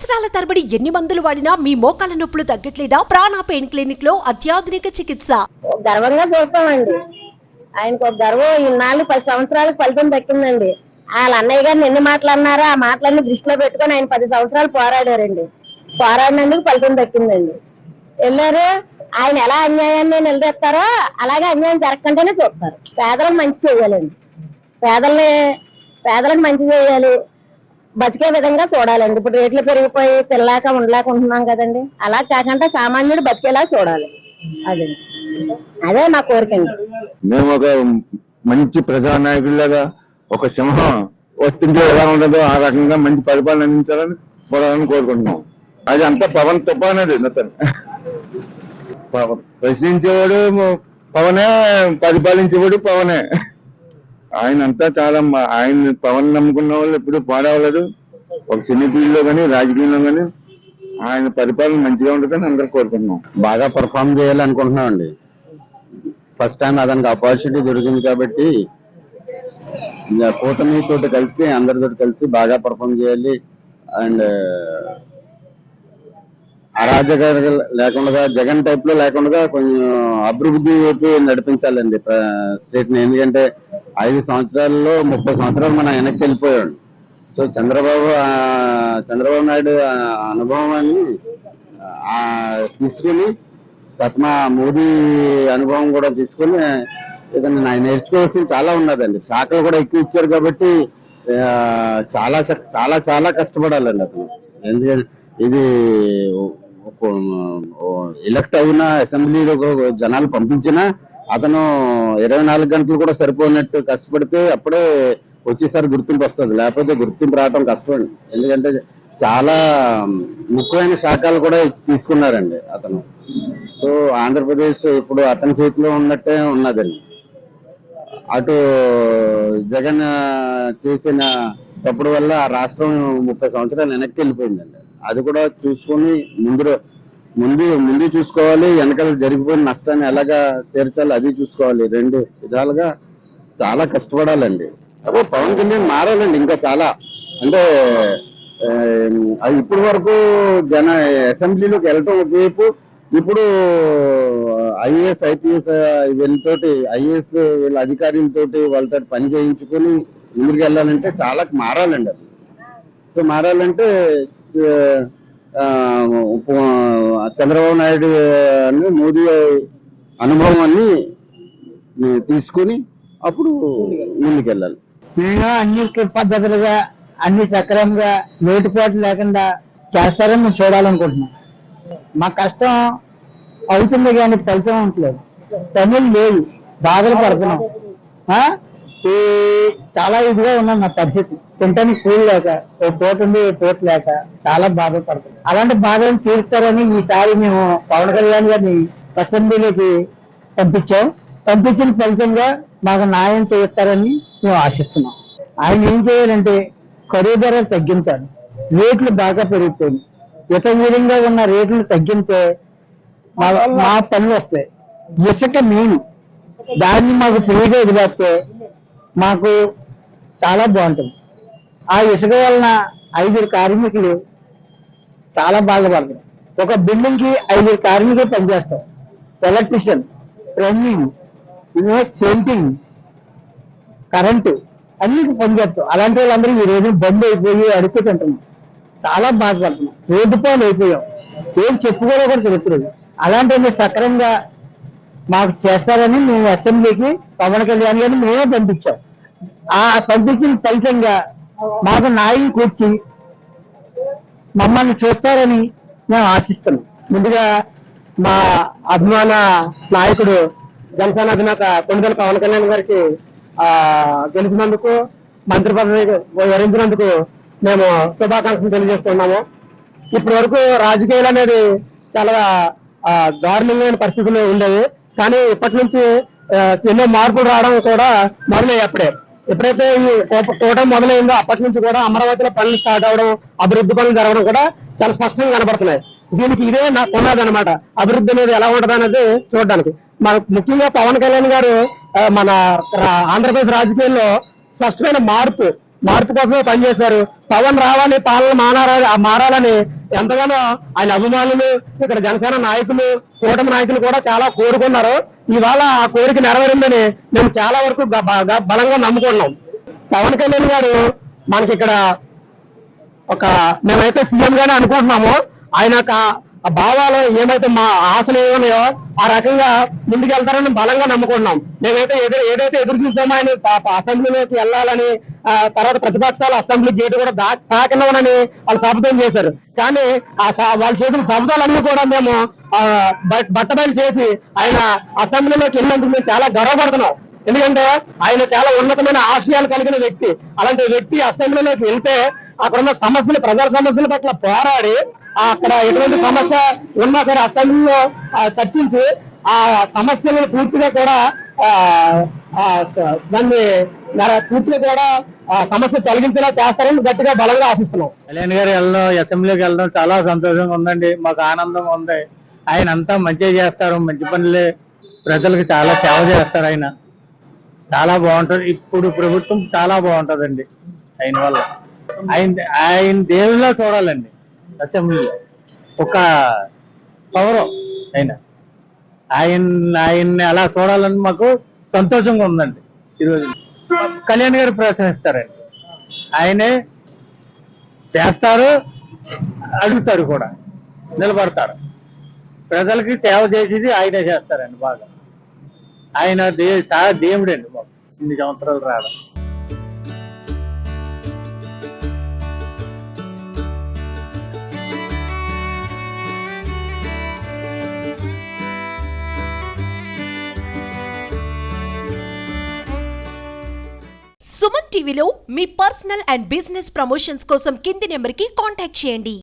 సంవత్సరాల తరబడి ఎన్ని మందులు వాడినా మీ మోకాల నొప్పులు తగ్గట్లేదా? ప్రాణ పెయిన్ క్లినిక్ లో అత్యాధునిక చికిత్స. గర్వంగా చూస్తామండి. ఆయనకు ఒక గర్వం. ఇన్నాళ్ళు 10 సంవత్సరాలకు ఫలితం దక్కిందండి. వాళ్ళ అన్నయ్య గారిని ఎన్ని మాట్లాడినారో ఆ మాటలన్నీ దృష్టిలో పెట్టుకొని ఆయన 10 సంవత్సరాలు పోరాడారండి. పోరాడినందుకు ఫలితం దక్కిందండి. వెళ్ళారు. ఆయన ఎలా అన్యాయాన్ని నిలదీస్తారో అలాగే అన్యాయం జరగకుండానే చూస్తారు. పేదలకు మంచి చేయాలండి. పేదలకు మంచి చేయాలి, బతికే విధంగా చూడాలండి. ఇప్పుడు రేట్లు పెరిగిపోయి తినలేక ఉండలేక ఉంటున్నాం కదండి. అలా కాకుండా సామాన్యుడు బతికేలా చూడాలి. అదే నా కోరిక అండి. మేము ఒక మంచి ప్రజానాయకుడిలాగా ఒక సింహం వస్తుంటే ఎలా ఉండదో ఆ రకంగా మంచి పరిపాలన అందించాలని చూడాలని కోరుకుంటున్నాం. అది అంతా పవన్ తుఫాన్ అది అతను ప్రశ్నించేవాడు పవనే, పరిపాలించేవాడు పవనే. ఆయన అంతా చాలా ఆయన పవన్ నమ్ముకున్న వాళ్ళు ఎప్పుడు పాడవలేదు. ఒక సినీ ఫీల్డ్ లో కానీ రాజకీయంలో కానీ ఆయన పరిపాలన మంచిగా ఉంటుందని అందరూ కోరుకుంటున్నాం. బాగా పర్ఫామ్ చేయాలనుకుంటున్నాం అండి. ఫస్ట్ టైం అతనికి ఆపర్చునిటీ దొరికింది కాబట్టి కూటమితో కలిసి అందరితో కలిసి బాగా పర్ఫామ్ చేయాలి. అండ్ అరాజక లేకుండా జగన్ టైప్ లో లేకుండా కొంచెం అభివృద్ధి వైపు నడిపించాలండి స్టేట్ ని. ఎందుకంటే 5 సంవత్సరాల్లో 30 సంవత్సరాలు మనం వెనక్కి వెళ్ళిపోయాడు. సో చంద్రబాబు నాయుడు అనుభవాన్ని తీసుకుని మోదీ అనుభవం కూడా తీసుకుని ఏదైనా నేర్చుకోవాల్సింది చాలా ఉన్నదండి. శాఖలు కూడా ఎక్కువ ఇచ్చారు కాబట్టి చాలా చాలా చాలా కష్టపడాలండి అతను. ఎందుకంటే ఇది ఎలక్ట్ అయిన అసెంబ్లీలో జనాలు పంపించినా అతను 24 గంటలు కూడా సరిపోయినట్టు కష్టపడితే అప్పుడే వచ్చేసారి గుర్తింపు వస్తుంది. లేకపోతే గుర్తింపు రావడం కష్టం. ఎందుకంటే చాలా ముఖ్యమైన శాఖలు కూడా తీసుకున్నారండి అతను. సో ఆంధ్రప్రదేశ్ ఇప్పుడు అతని చేతిలో ఉన్నట్టే ఉన్నదండి. అటు జగన్ చేసిన తప్పుడు వల్ల ఆ రాష్ట్రం 30 సంవత్సరాలు వెనక్కి వెళ్ళిపోయిందండి. అది కూడా చూసుకొని ముందు చూసుకోవాలి, వెనకాల జరిగిపోయిన నష్టాన్ని ఎలాగా తీర్చాలి అది చూసుకోవాలి. 2 విధాలుగా చాలా కష్టపడాలండి. అదే పవన్ కళ్యాణ్ మారాలండి ఇంకా చాలా. అంటే అది ఇప్పటి వరకు అసెంబ్లీలోకి వెళ్ళటం ఒకవైపు, ఇప్పుడు ఐఏఎస్ ఐపీఎస్ వీళ్ళతోటి ఐఏఎస్ వీళ్ళ అధికారులతోటి వాళ్ళతో పని చేయించుకొని ముందుకు వెళ్ళాలంటే చాలా మారాలండి. అది సో మారాలంటే చంద్రబాబు నాయుడు మోదీ అనుభవాన్ని తీసుకుని అప్పుడు ముందుకెళ్ళాలి. నేను అన్ని పద్ధతులుగా అన్ని సక్రమంగా లోటుపాటు లేకుండా చేస్తారని మేము చూడాలనుకుంటున్నాం. మా కష్టం అవుతుంది కానీ ఫలితం ఉండలేదు. పనులు లేవు, బాధలు పడుతున్నాం. చాలా ఇదిగా ఉన్నాం. నా పరిస్థితి తింటానికి కూలి లేక, ఓ పూట ఉండి ఓ పూట లేక చాలా బాధపడుతున్నాం. అలాంటి బాధలను తీరుస్తారని ఈసారి మేము పవన్ కళ్యాణ్ గారిని అసెంబ్లీలోకి పంపించిన ఫలితంగా మాకు న్యాయం చేస్తారని మేము ఆశిస్తున్నాం. ఆయన ఏం చేయాలంటే ఖరీదు ధరలు తగ్గించాలి. రేట్లు బాగా పెరిగిపోయింది. విధంగా ఉన్న రేట్లు తగ్గితే మా పనులు వస్తాయి. ఇసుక మెయిన్, దాన్ని మాకు ఫ్రీగా వదిలేస్తే మాకు చాలా బాగుంటుంది. ఆ ఇసుక వలన 5 కార్మికులు చాలా బాధపడతారు. ఒక బిల్డింగ్ కి 5 కార్మికులు పనిచేస్తారు. ఎలక్ట్రీషియన్, ప్లంబింగ్, పెయింటింగ్, కరెంటు అన్ని పనిచేస్తాం. అలాంటి వాళ్ళందరూ ఈ రోజు బంద్ అయిపోయి అడుక్కు తింటున్నాం. చాలా బాధపడుతున్నాం. రోడ్డు పాలు అయిపోయాం. ఏం చెప్పుకోవడం కూడా తెలుస్తుంది. అలాంటి సక్రమంగా మాకు చేస్తారని మేము అసెంబ్లీకి పవన్ కళ్యాణ్ గారిని మేమే పంపించాం. ఆ పంపించిన ఫలితంగా మాకు న్యాయం కూర్చి మమ్మల్ని చూస్తారని మేము ఆశిస్తున్నాం. ముందుగా మా అభిమాన నాయకుడు జనసేన అధినేత కొణిదెల పవన్ కళ్యాణ్ గారికి గెలిచినందుకు, మంత్రి పదవి వరించినందుకు మేము శుభాకాంక్షలు తెలియజేస్తున్నాము. ఇప్పటి వరకు రాజకీయాలు అనేది చాలా దారుణమైన పరిస్థితుల్లో ఉండేవి. కానీ ఇప్పటి నుంచి ఎన్నో మార్పులు రావడం కూడా మొదలయ్యి. ఎప్పుడైతే ఈ కూటమి మొదలైందో అప్పటి నుంచి కూడా అమరావతిలో పనులు స్టార్ట్ అవడం, అభివృద్ధి పనులు జరగడం కూడా చాలా స్పష్టంగా కనబడుతున్నాయి. దీనికి ఇదే నాకు ఉన్నది అనమాట. అభివృద్ధి అనేది ఎలా ఉంటుంది అనేది చూడడానికి. ముఖ్యంగా పవన్ కళ్యాణ్ గారు మన ఆంధ్రప్రదేశ్ రాజకీయాల్లో స్పష్టమైన మార్పు కోసమే పనిచేశారు. పవన్ రావాలి, పాలన మారాలని ఎంతగానో ఆయన అభిమానులు, ఇక్కడ జనసేన నాయకులు, కూటమి నాయకులు కూడా చాలా కోరుకున్నారు. ఇవాళ ఆ కోరిక నెరవేరిందని మేము చాలా వరకు బలంగా నమ్ముకున్నాం. పవన్ కళ్యాణ్ గారు మనకి ఇక్కడ మేమైతే సీఎం గానే అనుకుంటున్నాము. ఆయన ఆ భావాలు ఏమైతే మా ఆశలు ఏమన్నాయో ఆ రకంగా ముందుకెళ్తారని బలంగా నమ్ముకుంటున్నాం. మేమైతే ఏదైతే ఎదురు చూసామో ఆయన అసెంబ్లీలోకి వెళ్ళాలని, తర్వాత ప్రతిపక్షాలు అసెంబ్లీ గేట్ కూడా తాకినవనని వాళ్ళు శపథం చేశారు. కానీ వాళ్ళు చేసిన శపథాలన్నీ కూడా మేము బట్టబయలు చేసి ఆయన అసెంబ్లీలోకి వెళ్ళినందుకు మేము చాలా గర్వపడుతున్నాం. ఎందుకంటే ఆయన చాలా ఉన్నతమైన ఆశయాలు కలిగిన వ్యక్తి. అలాంటి వ్యక్తి అసెంబ్లీలోకి వెళ్తే అక్కడున్న సమస్యలు, ప్రజల సమస్యల పట్ల పోరాడి అక్కడ ఎటువంటి సమస్య ఉన్నా సరే అసెంబ్లీలో చర్చించి ఆ సమస్యలను పూర్తిగా కూడా దాన్ని పూర్తిగా కూడా సమస్య తొలగించేలా చేస్తారని గట్టిగా బలంగా ఆశిస్తున్నాం. కళ్యాణ్ గారు వెళ్ళడం, అసెంబ్లీకి వెళ్ళడం చాలా సంతోషంగా ఉందండి. మాకు ఆనందంగా ఉంది. ఆయన అంతా మంచిగా చేస్తారు, మంచి పనులే, ప్రజలకు చాలా సేవ చేస్తారు. ఆయన చాలా బాగుంటది. ఇప్పుడు ప్రభుత్వం చాలా బాగుంటదండి ఆయన వల్ల. ఆయన దేవుళ్ళ చూడాలండి. అసెంబ్లీలో ఒక పవర్ ఆయన్ని అలా చూడాలని మాకు సంతోషంగా ఉందండి. ఈరోజు కళ్యాణ్ గారు ప్రోత్సహిస్తారండి. ఆయనే చేస్తారు, అడుగుతారు కూడా, నిలబడతారు. ప్రజలకి సేవ చేసేది ఆయనే చేస్తారండి బాగా. ఆయన చాలా దేవుడండి మాకు ఇన్ని సంవత్సరాలు రావడం. సుమన్ టీవీలో మీ పర్సనల్ అండ్ బిజినెస్ ప్రమోషన్స్ కోసం కింది నెంబర్కి కాంటాక్ట్ చేయండి.